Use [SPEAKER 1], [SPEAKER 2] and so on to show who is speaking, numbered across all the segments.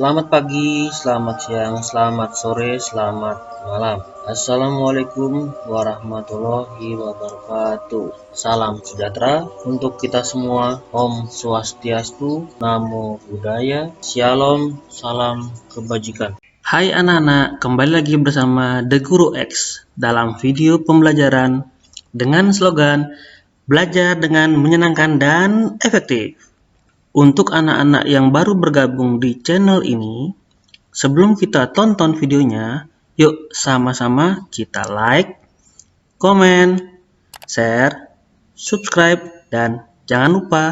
[SPEAKER 1] Selamat pagi, selamat siang, selamat sore, selamat malam. Assalamualaikum warahmatullahi wabarakatuh. Salam sejahtera untuk kita semua. Om Swastiastu, Namo Buddhaya, Shalom, salam kebajikan. Hai anak-anak, kembali lagi bersama The Guru X dalam video pembelajaran dengan slogan belajar dengan menyenangkan dan efektif. Untuk anak-anak yang baru bergabung di channel ini, sebelum kita tonton videonya, yuk sama-sama kita like, komen, share, subscribe, dan jangan lupa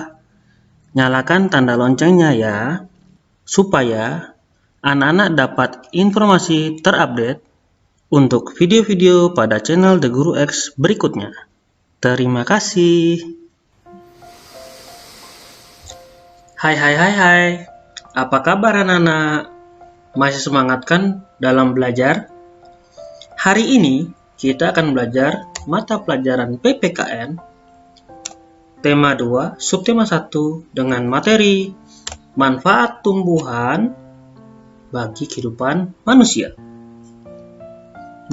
[SPEAKER 1] nyalakan tanda loncengnya ya, supaya anak-anak dapat informasi terupdate untuk video-video pada channel The Guru X berikutnya. Terima kasih. Hai, apa kabar anak-anak? Masih semangat kan dalam belajar? Hari ini kita akan belajar mata pelajaran PPKN tema 2, subtema 1 dengan materi manfaat tumbuhan bagi kehidupan manusia.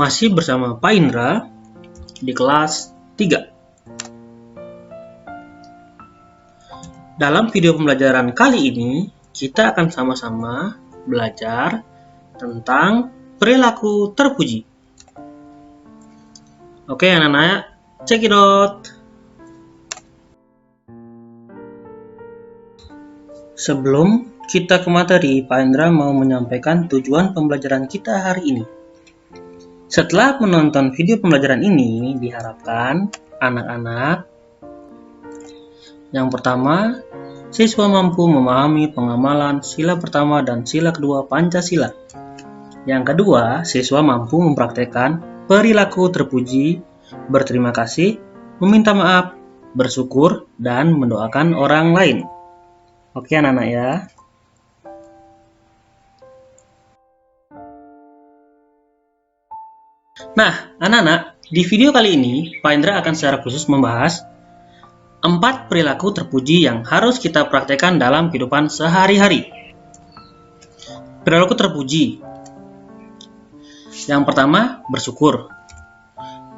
[SPEAKER 1] Masih bersama Pak Indra di kelas 3. Dalam video pembelajaran kali ini, kita akan sama-sama belajar tentang perilaku terpuji. Oke anak-anak, check it out. Sebelum kita ke materi, Pak Indra mau menyampaikan tujuan pembelajaran kita hari ini. Setelah menonton video pembelajaran ini, diharapkan anak-anak yang pertama, siswa mampu memahami pengamalan sila pertama dan sila kedua Pancasila. Yang kedua, siswa mampu mempraktekkan perilaku terpuji, berterima kasih, meminta maaf, bersyukur, dan mendoakan orang lain. Oke anak-anak ya. Nah, anak-anak, di video kali ini, Pak Indra akan secara khusus membahas 4 perilaku terpuji yang harus kita praktekkan dalam kehidupan sehari-hari. Perilaku terpuji. Yang pertama, bersyukur.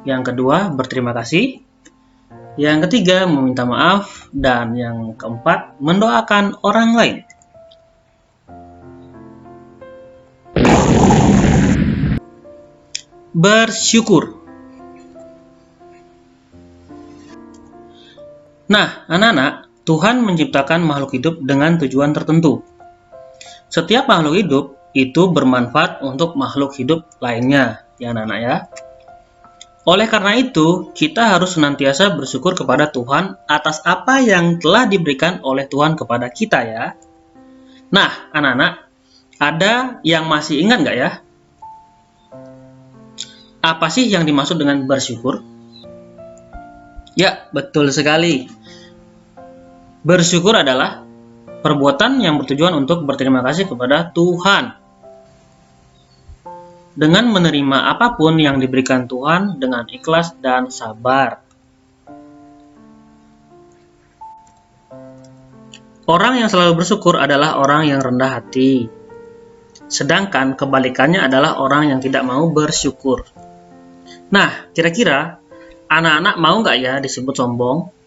[SPEAKER 1] Yang kedua, berterima kasih. Yang ketiga, meminta maaf. Dan yang keempat, mendoakan orang lain. Bersyukur. Nah, anak-anak, Tuhan menciptakan makhluk hidup dengan tujuan tertentu. Setiap makhluk hidup itu bermanfaat untuk makhluk hidup lainnya, ya anak-anak ya. Oleh karena itu, kita harus senantiasa bersyukur kepada Tuhan atas apa yang telah diberikan oleh Tuhan kepada kita ya. Nah, anak-anak, ada yang masih ingat nggak ya? Apa sih yang dimaksud dengan bersyukur? Ya, betul sekali. Bersyukur adalah perbuatan yang bertujuan untuk berterima kasih kepada Tuhan. Dengan menerima apapun yang diberikan Tuhan dengan ikhlas dan sabar. Orang yang selalu bersyukur adalah orang yang rendah hati. Sedangkan kebalikannya adalah orang yang tidak mau bersyukur. Nah, kira-kira anak-anak mau nggak ya disebut sombong?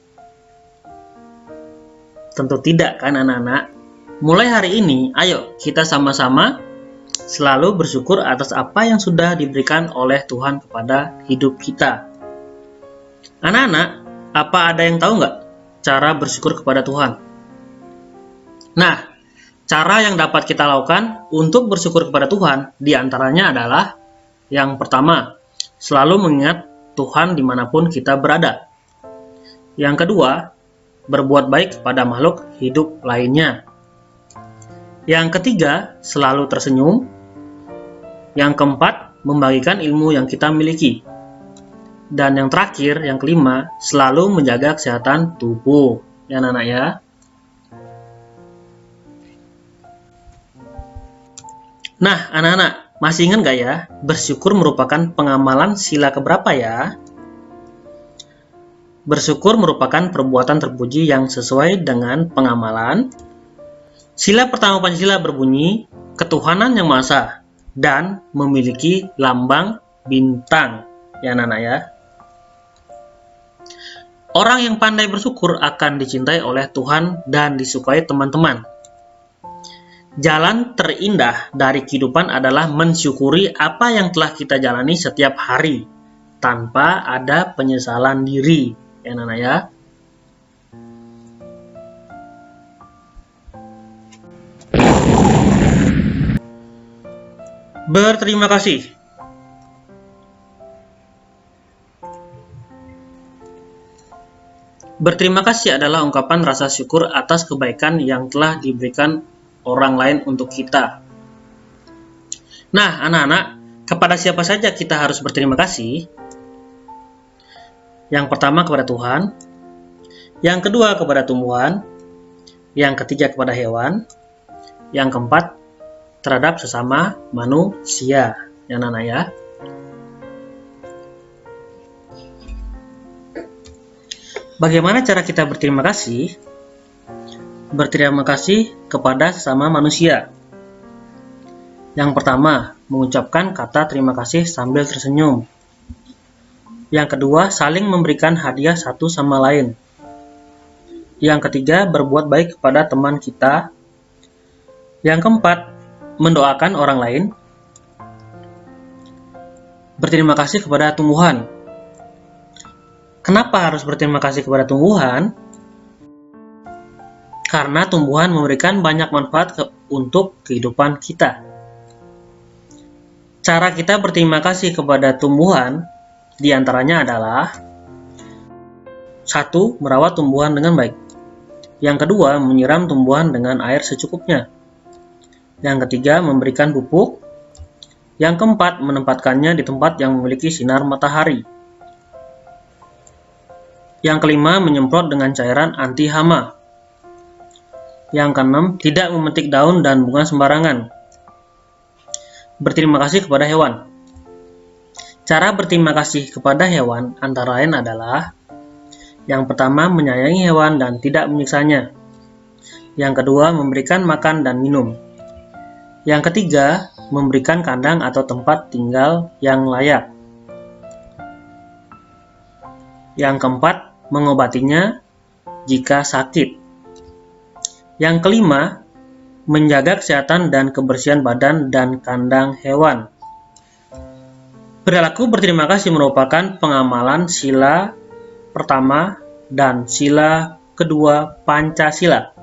[SPEAKER 1] Tentu tidak kan anak-anak? Mulai hari ini, ayo kita sama-sama selalu bersyukur atas apa yang sudah diberikan oleh Tuhan kepada hidup kita. Anak-anak, apa ada yang tahu nggak cara bersyukur kepada Tuhan? Nah, cara yang dapat kita lakukan untuk bersyukur kepada Tuhan diantaranya adalah yang pertama, selalu mengingat Tuhan dimanapun kita berada. Yang kedua, berbuat baik kepada makhluk hidup lainnya. Yang ketiga, selalu tersenyum. Yang keempat, membagikan ilmu yang kita miliki. Dan yang terakhir, yang kelima, selalu menjaga kesehatan tubuh. Ya anak-anak ya. Nah, anak-anak, masih ingat gak ya? Bersyukur merupakan pengamalan sila keberapa ya? Bersyukur merupakan perbuatan terpuji yang sesuai dengan pengamalan. Sila pertama Pancasila berbunyi, ketuhanan yang Maha Esa dan memiliki lambang bintang, ya anak-anak ya. Orang yang pandai bersyukur akan dicintai oleh Tuhan dan disukai teman-teman. Jalan terindah dari kehidupan adalah mensyukuri apa yang telah kita jalani setiap hari tanpa ada penyesalan diri, ya anak-anak ya. Berterima kasih. Berterima kasih adalah ungkapan rasa syukur atas kebaikan yang telah diberikan orang lain untuk kita. Nah, anak-anak, kepada siapa saja kita harus berterima kasih? Yang pertama kepada Tuhan, yang kedua kepada tumbuhan, yang ketiga kepada hewan, yang keempat terhadap sesama manusia, ya anak-anak ya. Bagaimana cara kita berterima kasih? Berterima kasih kepada sesama manusia. Yang pertama, mengucapkan kata terima kasih sambil tersenyum. Yang kedua, saling memberikan hadiah satu sama lain. Yang ketiga, berbuat baik kepada teman kita. Yang keempat, mendoakan orang lain. Berterima kasih kepada tumbuhan. Kenapa harus berterima kasih kepada tumbuhan? Karena tumbuhan memberikan banyak manfaat untuk kehidupan kita. Cara kita berterima kasih kepada tumbuhan diantaranya adalah 1. Merawat tumbuhan dengan baik. Yang kedua, menyiram tumbuhan dengan air secukupnya. Yang ketiga, memberikan pupuk. Yang keempat, menempatkannya di tempat yang memiliki sinar matahari. Yang kelima, menyemprot dengan cairan anti hama. Yang keenam, tidak memetik daun dan bunga sembarangan. Berterima kasih kepada hewan. Cara berterima kasih kepada hewan antara lain adalah: yang pertama, menyayangi hewan dan tidak menyiksanya. Yang kedua, memberikan makan dan minum. Yang ketiga, memberikan kandang atau tempat tinggal yang layak. Yang keempat, mengobatinya jika sakit. Yang kelima, menjaga kesehatan dan kebersihan badan dan kandang hewan. Perilaku berterima kasih merupakan pengamalan sila pertama dan sila kedua Pancasila.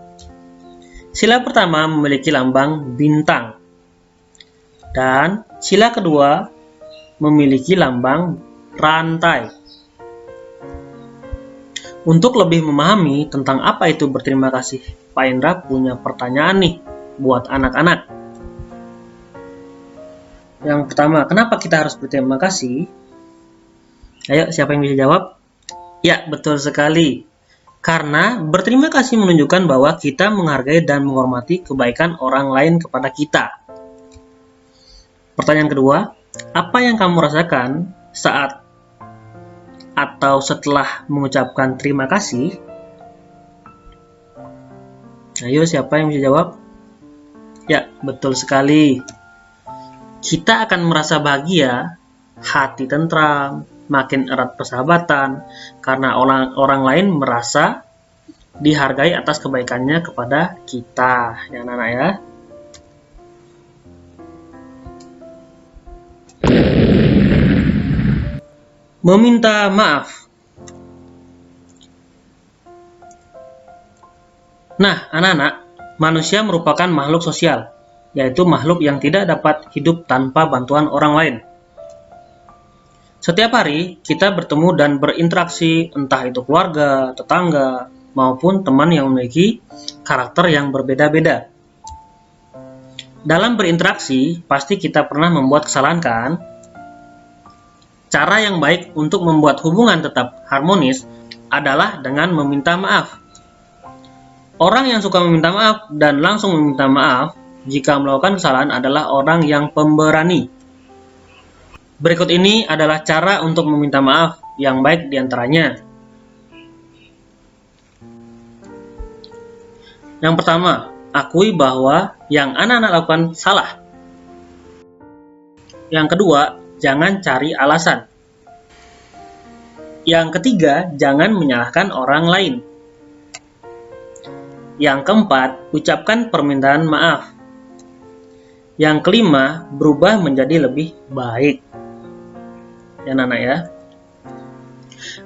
[SPEAKER 1] Sila pertama memiliki lambang bintang, dan sila kedua memiliki lambang rantai. Untuk lebih memahami tentang apa itu berterima kasih, Pak Indra punya pertanyaan nih buat anak-anak. Yang pertama, kenapa kita harus berterima kasih? Ayo, siapa yang bisa jawab? Ya, betul sekali. Karena berterima kasih menunjukkan bahwa kita menghargai dan menghormati kebaikan orang lain kepada kita. Pertanyaan kedua, apa yang kamu rasakan saat atau setelah mengucapkan terima kasih? Ayo, siapa yang bisa jawab? Ya, betul sekali. Kita akan merasa bahagia, hati tentram, makin erat persahabatan, karena orang lain merasa dihargai atas kebaikannya kepada kita, ya anak-anak ya. Meminta maaf. Nah, anak-anak, manusia merupakan makhluk sosial, yaitu makhluk yang tidak dapat hidup tanpa bantuan orang lain. Setiap hari, kita bertemu dan berinteraksi, entah itu keluarga, tetangga, maupun teman yang memiliki karakter yang berbeda-beda. Dalam berinteraksi, pasti kita pernah membuat kesalahan, kan? Cara yang baik untuk membuat hubungan tetap harmonis adalah dengan meminta maaf. Orang yang suka meminta maaf dan langsung meminta maaf jika melakukan kesalahan adalah orang yang pemberani. Berikut ini adalah cara untuk meminta maaf yang baik diantaranya. Yang pertama, akui bahwa yang anak-anak lakukan salah. Yang kedua, jangan cari alasan. Yang ketiga, jangan menyalahkan orang lain. Yang keempat, ucapkan permintaan maaf. Yang kelima, berubah menjadi lebih baik. Ya anak-anak ya.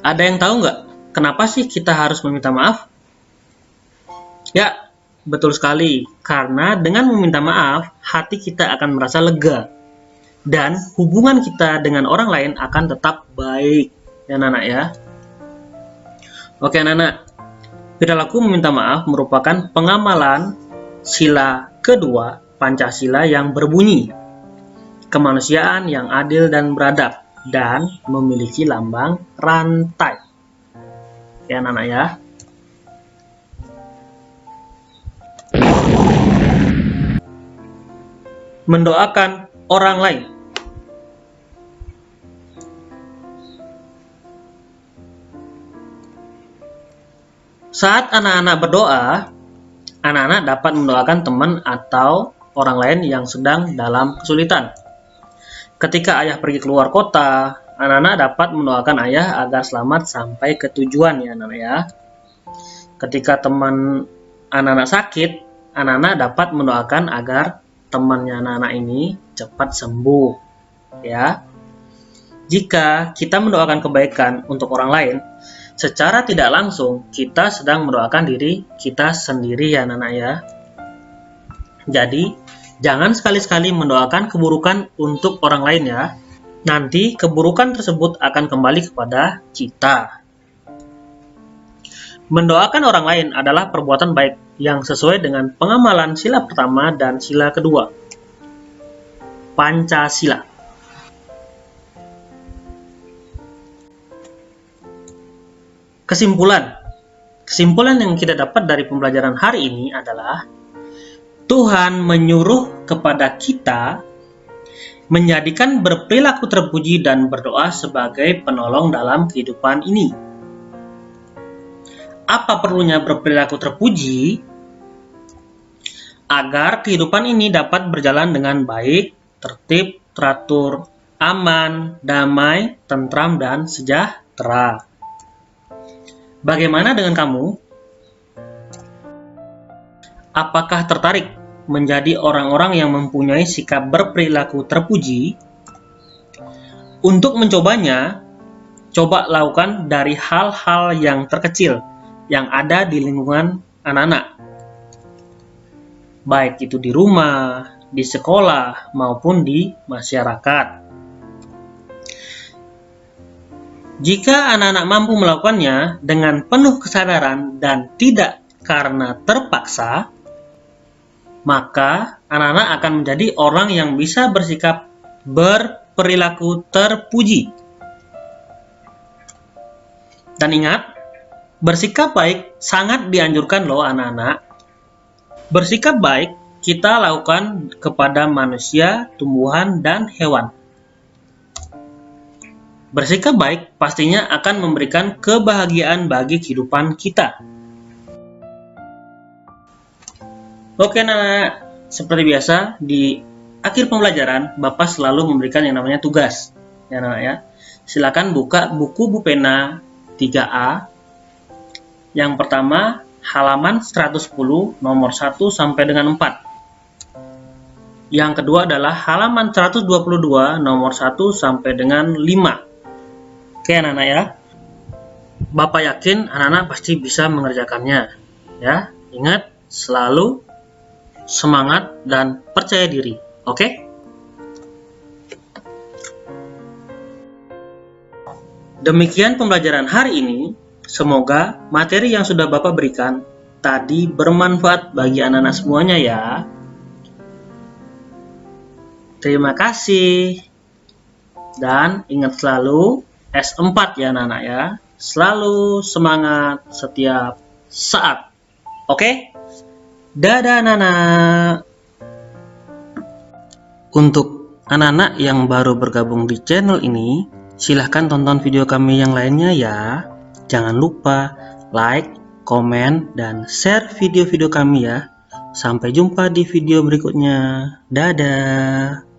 [SPEAKER 1] Ada yang tahu nggak kenapa sih kita harus meminta maaf? Ya, betul sekali. Karena dengan meminta maaf, hati kita akan merasa lega. Dan hubungan kita dengan orang lain akan tetap baik. Ya anak-anak ya. Oke anak-anak, perilaku meminta maaf merupakan pengamalan sila kedua Pancasila yang berbunyi kemanusiaan yang adil dan beradab dan memiliki lambang rantai. Ya anak-anak ya. Mendoakan orang lain. Saat anak-anak berdoa, anak-anak dapat mendoakan teman atau orang lain yang sedang dalam kesulitan. Ketika ayah pergi keluar kota, anak-anak dapat mendoakan ayah agar selamat sampai ke tujuan ya anak-anak ya. Ketika teman anak-anak sakit, anak-anak dapat mendoakan agar temannya anak-anak ini cepat sembuh ya. Jika kita mendoakan kebaikan untuk orang lain, secara tidak langsung kita sedang mendoakan diri kita sendiri ya anak-anak ya. Jadi jangan sekali-sekali mendoakan keburukan untuk orang lain ya. Nanti keburukan tersebut akan kembali kepada kita. Mendoakan orang lain adalah perbuatan baik yang sesuai dengan pengamalan sila pertama dan sila kedua Pancasila. Kesimpulan yang kita dapat dari pembelajaran hari ini adalah Tuhan menyuruh kepada kita menjadikan berperilaku terpuji dan berdoa sebagai penolong dalam kehidupan ini. Apa perlunya berperilaku terpuji? Agar kehidupan ini dapat berjalan dengan baik, tertib, teratur, aman, damai, tentram, dan sejahtera. Bagaimana dengan kamu? Apakah tertarik menjadi orang-orang yang mempunyai sikap berperilaku terpuji? Untuk mencobanya, coba lakukan dari hal-hal yang terkecil yang ada di lingkungan anak-anak. Baik itu di rumah, di sekolah, maupun di masyarakat. Jika anak-anak mampu melakukannya dengan penuh kesadaran dan tidak karena terpaksa, maka anak-anak akan menjadi orang yang bisa bersikap berperilaku terpuji. Dan ingat, bersikap baik sangat dianjurkan loh anak-anak. Bersikap baik kita lakukan kepada manusia, tumbuhan, dan hewan. Bersikap baik pastinya akan memberikan kebahagiaan bagi kehidupan kita. Oke anak-anak, seperti biasa di akhir pembelajaran Bapak selalu memberikan yang namanya tugas. Ya anak-anak ya. Silakan buka buku Bupena 3A. Yang pertama halaman 110 nomor 1 sampai dengan 4. Yang kedua adalah halaman 122 nomor 1 sampai dengan 5. Oke anak-anak ya, Bapak yakin anak-anak pasti bisa mengerjakannya ya. Ingat, selalu semangat dan percaya diri, oke? Demikian pembelajaran hari ini. Semoga materi yang sudah Bapak berikan tadi bermanfaat bagi anak-anak semuanya ya. Terima kasih. Dan ingat selalu S4 ya anak-anak ya. Selalu semangat setiap saat. Oke? Dadah anak-anak. Untuk anak-anak yang baru bergabung di channel ini, silahkan tonton video kami yang lainnya ya. Jangan lupa like, komen, dan share video-video kami ya.
[SPEAKER 2] Sampai jumpa di video berikutnya. Dadah.